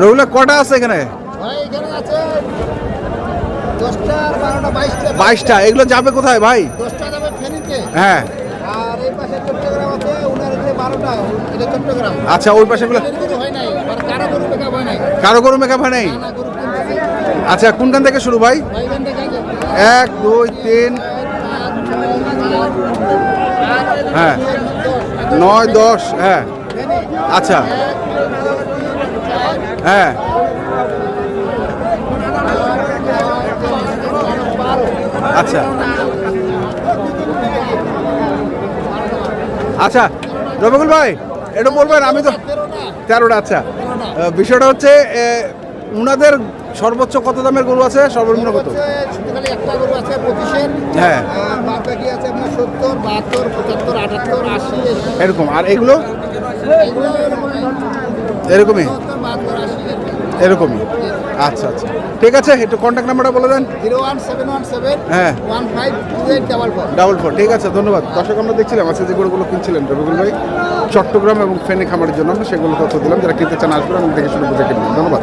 রবিউল কটা আছে এখানে? ভাই এখানে আছে 10টা আর 12টা 22টা। 22টা। এগুলো যাবে কোথায় ভাই? 10টা যাবে ফেনীতে। হ্যাঁ। আর এই পাশে চট্টগ্রাম আছে, উনার যে 12টা এটা চট্টগ্রাম। আচ্ছা, ওই পাশে গুলো গরু হয় নাই, আর কারো গরু মেকআপ হয় নাই। কারো গরু মেকআপ হয় নাই? না, না, গরু কিনতেছি। আচ্ছা, কোনখান থেকে শুরু ভাই? ভাই এখান থেকে 1 2 3 হ্যাঁ 9 10 হ্যাঁ। আচ্ছা হ্যাঁ। আচ্ছা আচ্ছা রবিকুল ভাই একটু বলবেন, আমি তো 13টা। আচ্ছা, বিষয়টা হচ্ছে উনাদের সর্বোচ্চ কত দামের গরু আছে, সর্বনিম্ন কত? শুধু খালি একটা গরু আছে 25-এর। হ্যাঁ। আর বাদ বাকি আছে আপনার 70, 72, 75, 78, 80 এরকম। আর এগুলো এগুলো এরকমই 72, 80 এরকমই। আচ্ছা আচ্ছা, ঠিক আছে, একটু কন্ট্যাক্ট নাম্বারটা বলে দেন। 01717 হ্যাঁ 152844। 44। ঠিক আছে, ধন্যবাদ। দর্শক, আমরা দেখছিলাম আজকে যে গরুগুলো কিনছিলেন রবিকুল ভাই চট্টগ্রাম এবং ফেনী খামারের জন্য, আমরা সেগুলো তথ্য দিলাম। যারা কিনতে চান আসবেন এবং দেখে শুনে বুঝে কিনবেন। ধন্যবাদ।